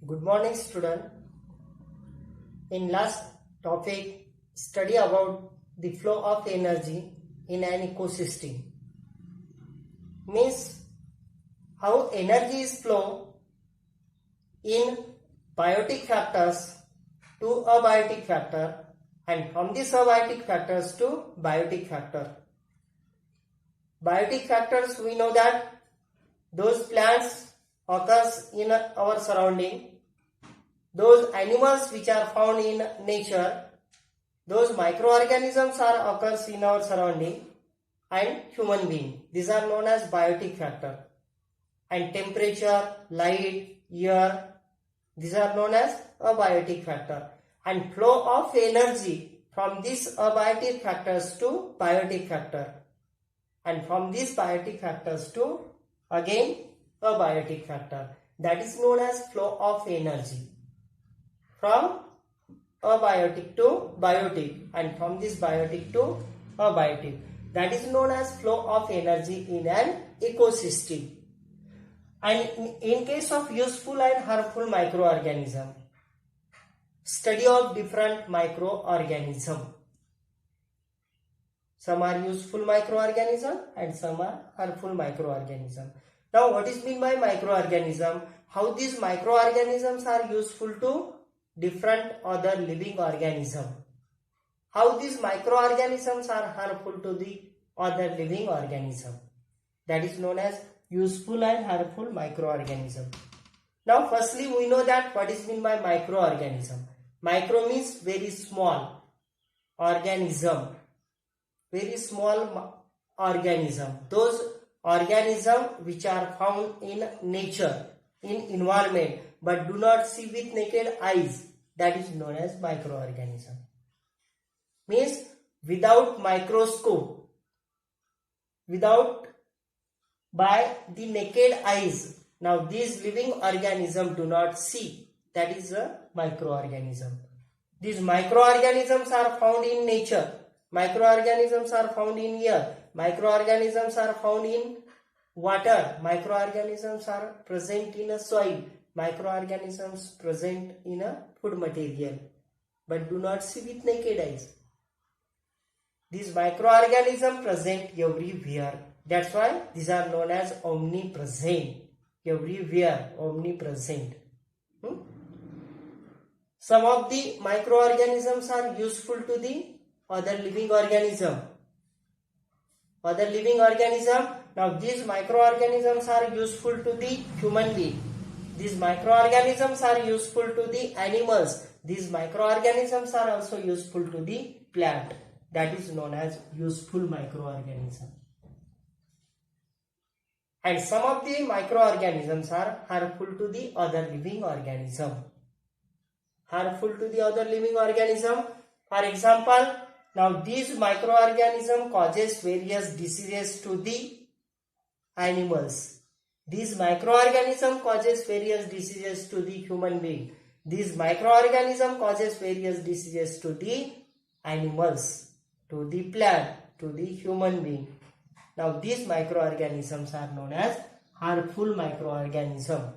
Good morning, student. In last topic, study about the flow of energy in an ecosystem. Means how energy is flow in biotic factors to abiotic factor, and from these abiotic factors to biotic factor. Biotic factors, we know that those plants occurs in our surrounding, those animals which are found in nature, those microorganisms are occurs in our surrounding, and human being. These are known as biotic factor. And temperature, light, air, these are known as abiotic factor. And flow of energy from these abiotic factors to biotic factor, and from these biotic factors to again abiotic factor, that is known as flow of energy from abiotic to biotic, and from this biotic to abiotic, that is known as flow of energy in an ecosystem. And in case of useful and harmful microorganism, study of different microorganism. Some are useful microorganism and some are harmful microorganism. Now, what is meant by microorganism? How these microorganisms are useful to different other living organism. How these microorganisms are harmful to the other living organism. That is known as useful and harmful microorganism. Now, firstly, we know that what is meant by microorganism. Micro means very small organism. Very small organism. Those organisms which are found in nature, in environment, but do not see with naked eyes, that is known as microorganism. Means without microscope, without by the naked eyes, now these living organisms do not see, that is a microorganism. These microorganisms are found in nature. Microorganisms are found in air. Microorganisms are found in water. Microorganisms are present in a soil. Microorganisms present in a food material, but do not see with naked eyes. These microorganisms present everywhere. That's why these are known as omnipresent. Everywhere, omnipresent. Some of the microorganisms are useful to the other living organism. Other living organism. Now these microorganisms are useful to the human being. These microorganisms are useful to the animals. These microorganisms are also useful to the plant. That is known as useful microorganism. And some of the microorganisms are harmful to the other living organism. Harmful to the other living organism. For example, now these microorganism causes various diseases to the animals. These microorganism causes various diseases to the human being. These microorganism causes various diseases to the animals, to the plant, to the human being. Now these microorganisms are known as harmful microorganism.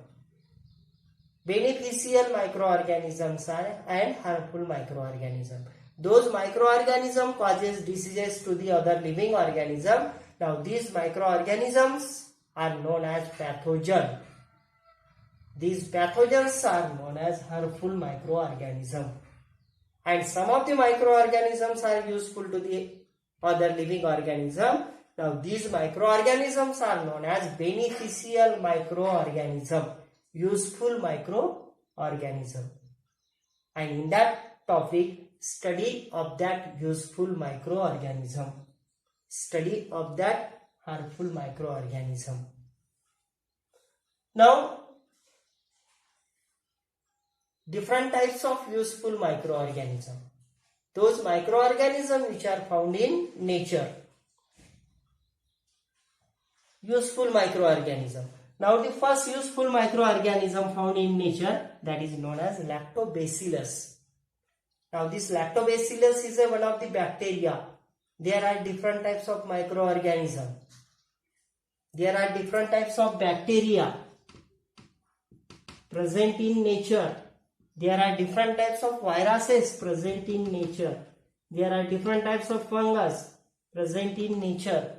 Beneficial microorganisms are and harmful microorganism. Those microorganisms causes diseases to the other living organism. Now these microorganisms are known as pathogen. These pathogens are known as harmful microorganism. And some of the microorganisms are useful to the other living organism. Now these microorganisms are known as beneficial microorganism, useful microorganism. And in that topic, study of that useful microorganism, study of that harmful microorganism. Now, different types of useful microorganism. Those microorganisms which are found in nature. Useful microorganism. Now the first useful microorganism found in nature, that is known as lactobacillus. Now this lactobacillus is one of the bacteria. There are different types of microorganisms. There are different types of bacteria. present in nature. There are different types of viruses present in nature. There are different types of fungus present in nature.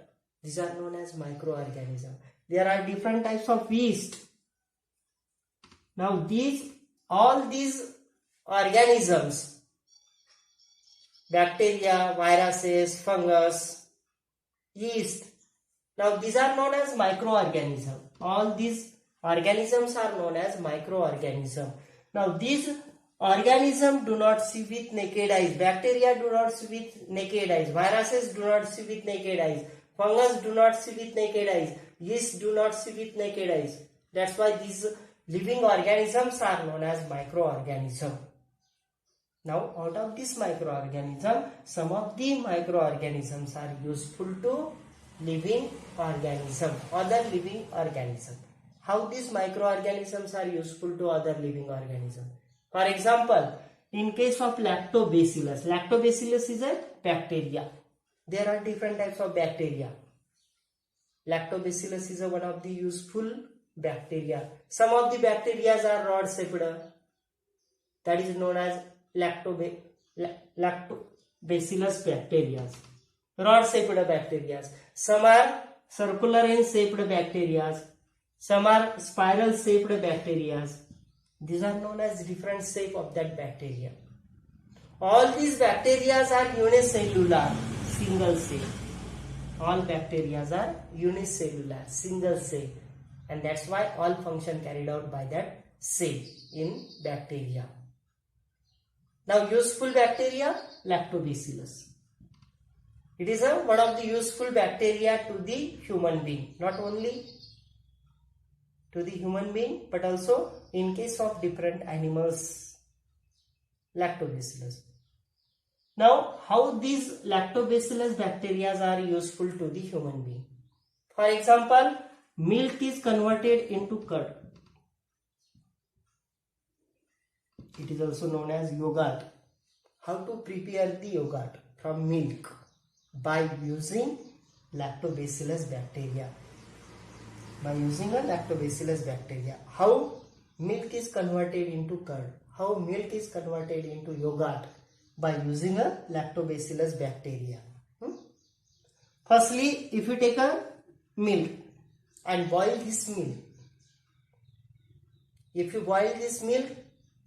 These are known as microorganisms. There are different types of yeast. Now all these organisms, bacteria, viruses, fungus, yeast, now these are known as microorganisms. All these organisms are known as microorganisms. Now these organisms do not see with naked eyes. Bacteria do not see with naked eyes. Viruses do not see with naked eyes. Fungus do not see with naked eyes. Yeast do not see with naked eyes. That's why these living organisms are known as microorganisms. Now out of this microorganism, some of the microorganisms are useful to living organism, other living organism. How these microorganisms are useful to other living organism? For example, in case of lactobacillus, lactobacillus is a bacteria. There are different types of bacteria. Lactobacillus is one of the useful bacteria. Some of the bacteria are rod-shaped. That is known as lactobacillus bacteria. Rod-shaped bacteria. Some are circular in shaped bacteria. Some are spiral shaped bacteria. These are known as different shape of that bacteria. All these bacteria are unicellular, single cell. All bacteria are unicellular, single cell, and that's why all function carried out by that cell in bacteria. Now useful bacteria, lactobacillus. It is one of the useful bacteria to the human being, not only to the human being but also in case of different animals. Lactobacillus. Now how these lactobacillus bacteria are useful to the human being? For example, milk is converted into curd. It is also known as yogurt. How to prepare the yogurt from milk? By using lactobacillus bacteria. By using a lactobacillus bacteria. How milk is converted into curd? How milk is converted into yogurt? By using a lactobacillus bacteria. Firstly, if you take a milk and boil this milk, if you boil this milk,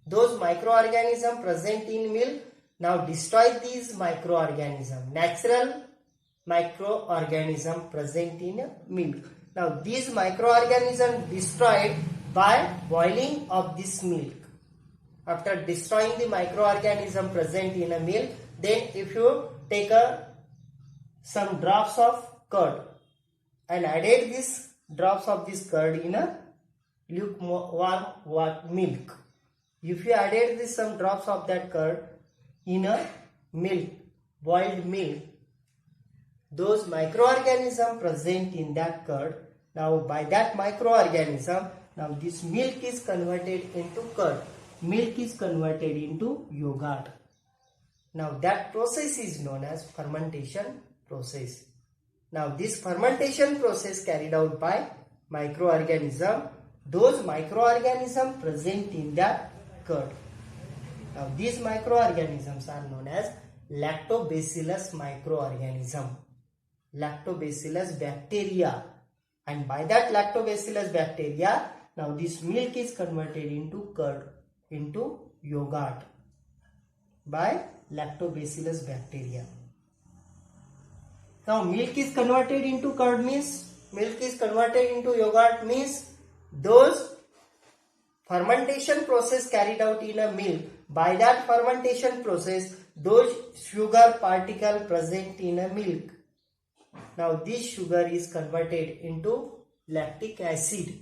those microorganisms present in milk now destroy these microorganisms, natural microorganisms present in milk. Now these microorganisms destroyed by boiling of this milk. After destroying the microorganism present in a milk, then if you take some drops of curd and added these drops of this curd in a lukewarm milk. If you added some drops of that curd in a milk, boiled milk, those microorganisms present in that curd, now by that microorganism, now this milk is converted into curd. Milk is converted into yogurt. Now that process is known as fermentation process. Now this fermentation process carried out by microorganism, those microorganisms present in that curd. Now these microorganisms are known as lactobacillus microorganism, lactobacillus bacteria, and by that lactobacillus bacteria, now this milk is converted into curd, into yogurt by lactobacillus bacteria. Now milk is converted into curd means, milk is converted into yogurt means those fermentation process carried out in a milk, by that fermentation process those sugar particle present in a milk, now this sugar is converted into lactic acid.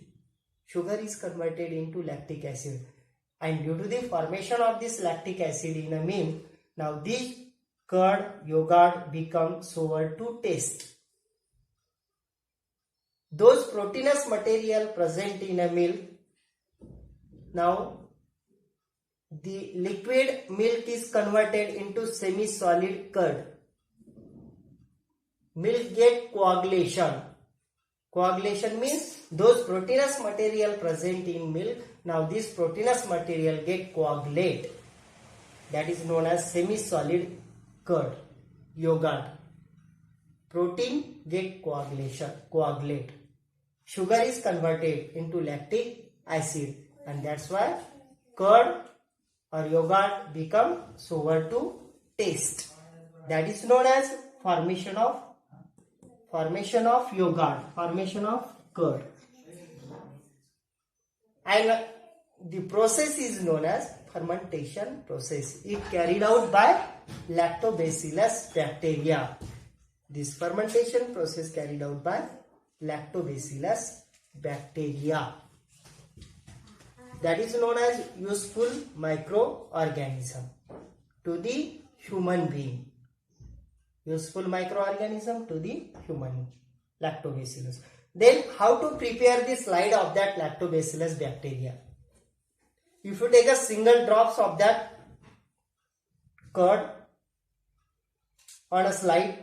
Sugar is converted into lactic acid, and due to the formation of this lactic acid in a milk, now this curd yogurt becomes sour to taste. Those proteinous material present in a milk, now the liquid milk is converted into semi-solid curd. Milk get coagulation. Coagulation means those proteinous material present in milk, Now this proteinous material get coagulate, that is known as semi-solid curd, yogurt. Protein get coagulate. Sugar is converted into lactic acid, and that's why curd or yogurt become sour to taste. That is known as formation of yogurt, formation of curd. And the process is known as fermentation process. It carried out by lactobacillus bacteria. This fermentation process carried out by lactobacillus bacteria. That is known as useful microorganism to the human being. Useful microorganism to the human, lactobacillus. Then how to prepare the slide of that lactobacillus bacteria? If you take a single drops of that curd on a slide,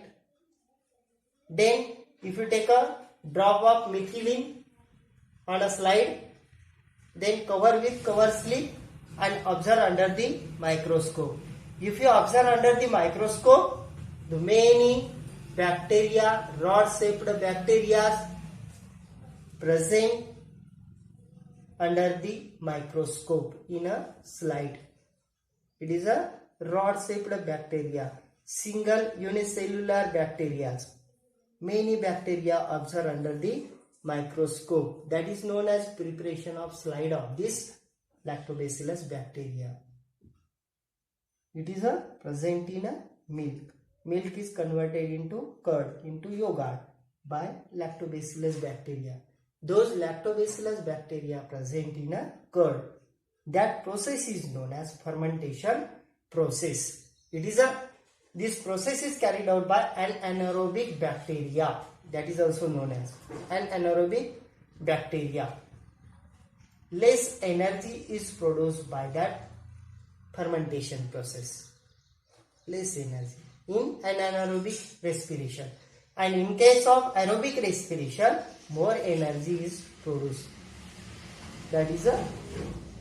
then if you take a drop of methylene on a slide, then cover with cover slip and observe under the microscope. If you observe under the microscope, the many bacteria, rod-shaped bacteria present under the microscope in a slide. It is a rod-shaped bacteria, single unicellular bacteria. Many bacteria observed under the microscope. That is known as preparation of slide of this lactobacillus bacteria. It is a present in a milk. Milk is converted into curd, into yogurt by lactobacillus bacteria. Those lactobacillus bacteria present in a curd. That process is known as fermentation process. This process is carried out by an anaerobic bacteria. That is also known as an anaerobic bacteria. Less energy is produced by that fermentation process. Less energy in an anaerobic respiration. And in case of aerobic respiration, more energy is produced. That is the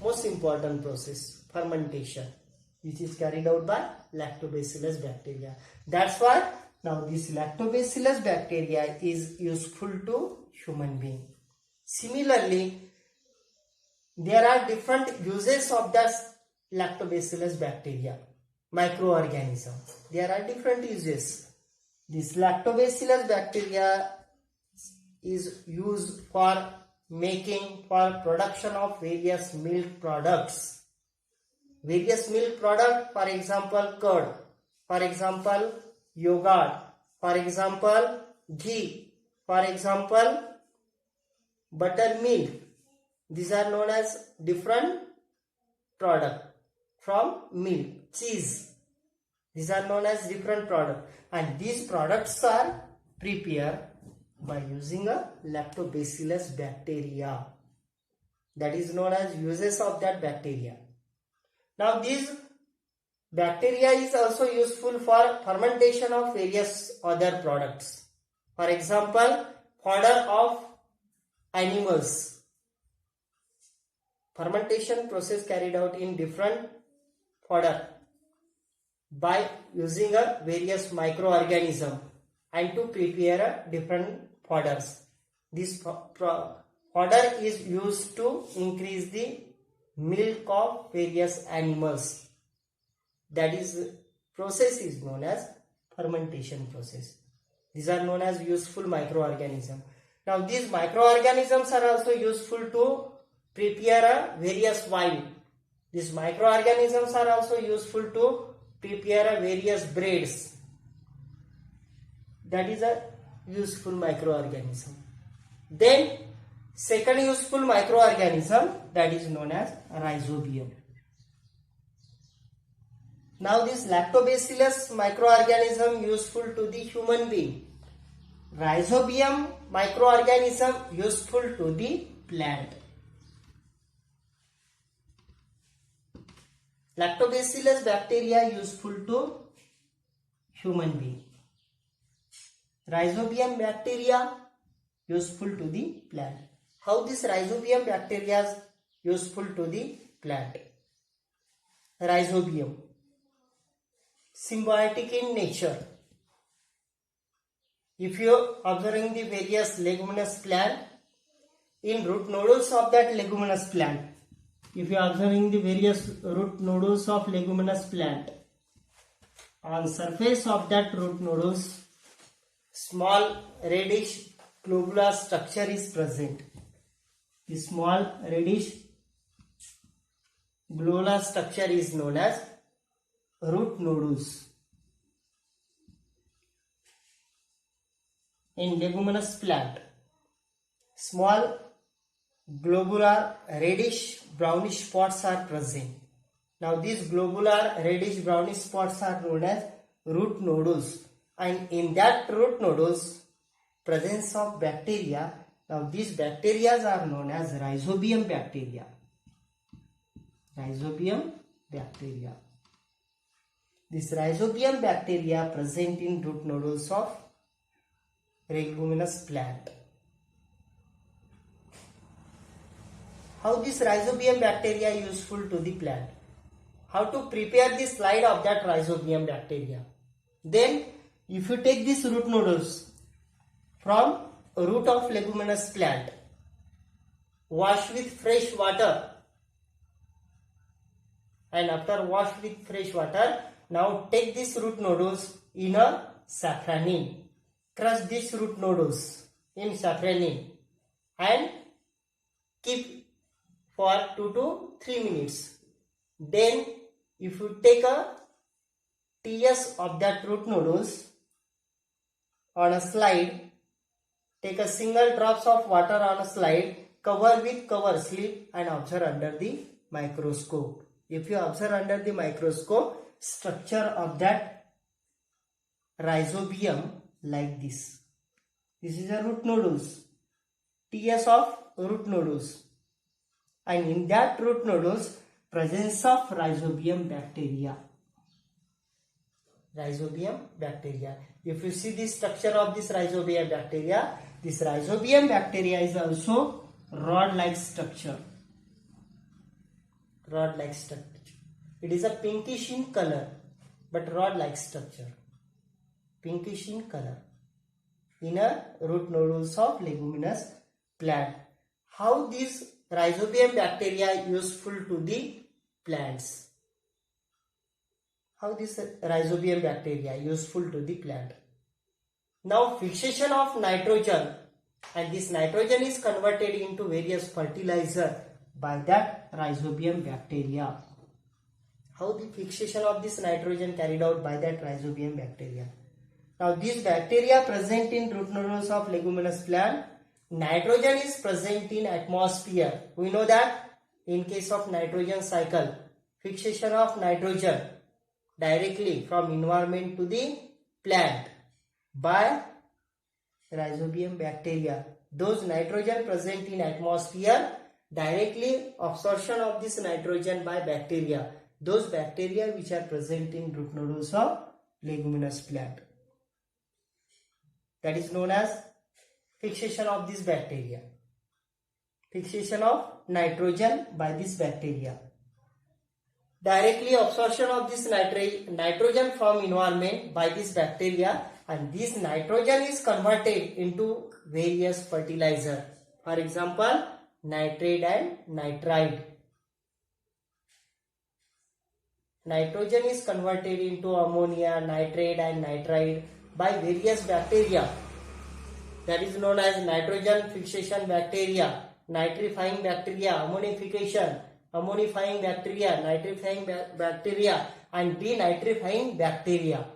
most important process, fermentation, which is carried out by lactobacillus bacteria. That's why now this lactobacillus bacteria is useful to human being. Similarly, there are different uses of the lactobacillus bacteria, microorganism. There are different uses. This lactobacillus bacteria is used for production of various milk products. Various milk products, for example, curd, for example, yogurt, for example, ghee, for example, buttermilk. These are known as different products from milk. Cheese. These are known as different products. And these products are prepared by using a lactobacillus bacteria. That is known as uses of that bacteria. Now this bacteria is also useful for fermentation of various other products. For example, fodder of animals. Fermentation process carried out in different fodder by using a various microorganism and to prepare different fodders. This fodder is used to increase the milk of various animals. That is process is known as fermentation process. These are known as useful microorganisms. Now these microorganisms are also useful to prepare various wine. These microorganisms are also useful to prepare various breads. That is a useful microorganism. Then second useful microorganism, that is known as rhizobium. Now this lactobacillus microorganism useful to the human being. Rhizobium microorganism useful to the plant. Lactobacillus bacteria useful to human being. Rhizobium bacteria useful to the plant. How this rhizobium bacteria useful to the plant. Rhizobium, symbiotic in nature. If you are observing the various leguminous plant, in root nodules of that leguminous plant, if you are observing the various root nodules of leguminous plant, on surface of that root nodules, small reddish globular structure is present. The small reddish globular structure is known as root nodules. In leguminous plant, small globular reddish brownish spots are present. Now these globular reddish brownish spots are known as root nodules, and in that root nodules presence of bacteria. Now these bacteria are known as rhizobium bacteria. Rhizobium bacteria. This rhizobium bacteria present in root nodules of leguminous plant. How this rhizobium bacteria is useful to the plant? How to prepare the slide of that rhizobium bacteria? Then, if you take these root nodules from root of leguminous plant, wash with fresh water, and after wash with fresh water, now take these root nodules in a safranin. Crush these root nodules in safranin and keep for 2 to 3 minutes. Then if you take a TS of that root nodules on a slide, take a single drops of water on a slide, cover with cover slip and observe under the microscope. If you observe under the microscope, structure of that rhizobium like this. This is a root nodules, TS of root nodules, and in that root nodules presence of rhizobium bacteria. Rhizobium bacteria. If you see the structure of this rhizobium bacteria is also rod-like structure. Rod-like structure. It is a pinkish in color, but rod-like structure. Pinkish in color in a root nodules of leguminous plant. How these rhizobium bacteria useful to the plants? How this rhizobium bacteria useful to the plant? Now fixation of nitrogen, and this nitrogen is converted into various fertilizer by that rhizobium bacteria. How the fixation of this nitrogen carried out by that rhizobium bacteria? Now these bacteria present in root nodules of leguminous plant, nitrogen is present in atmosphere. We know that in case of nitrogen cycle, fixation of nitrogen directly from environment to the plant by rhizobium bacteria. Those nitrogen present in atmosphere, directly absorption of this nitrogen by bacteria. Those bacteria which are present in root nodules of leguminous plant. That is known as fixation of this bacteria. Fixation of nitrogen by this bacteria. Directly absorption of this nitrogen from environment by this bacteria, and this nitrogen is converted into various fertilizer. For example, nitrate and nitrite. Nitrogen is converted into ammonia, nitrate and nitrite by various bacteria. That is known as nitrogen fixation bacteria, nitrifying bacteria, ammonifying bacteria, nitrifying bacteria and denitrifying bacteria.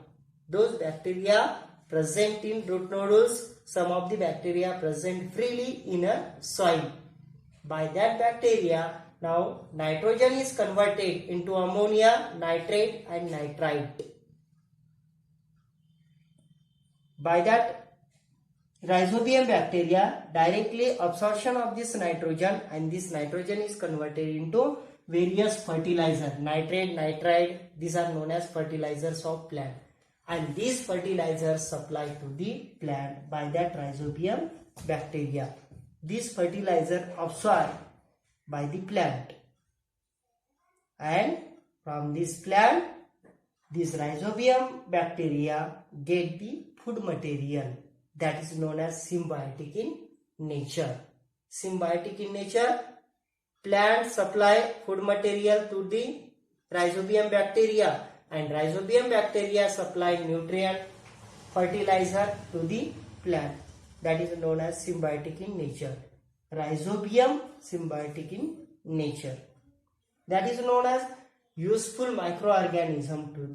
Those bacteria present in root nodules, some of the bacteria present freely in a soil. By that bacteria, now nitrogen is converted into ammonia, nitrate and nitrite. By that rhizobium bacteria, directly absorption of this nitrogen, and this nitrogen is converted into various fertilizer, nitrate, nitrite. These are known as fertilizers of plant, and these fertilizers supplied to the plant by that rhizobium bacteria. These fertilizer absorb by the plant, and from this plant this rhizobium bacteria get the food material, that is known as symbiotic in nature. Symbiotic in nature, plants supply food material to the rhizobium bacteria, and rhizobium bacteria supply nutrient fertilizer to the plant, that is known as symbiotic in nature. Rhizobium symbiotic in nature, that is known as useful microorganism to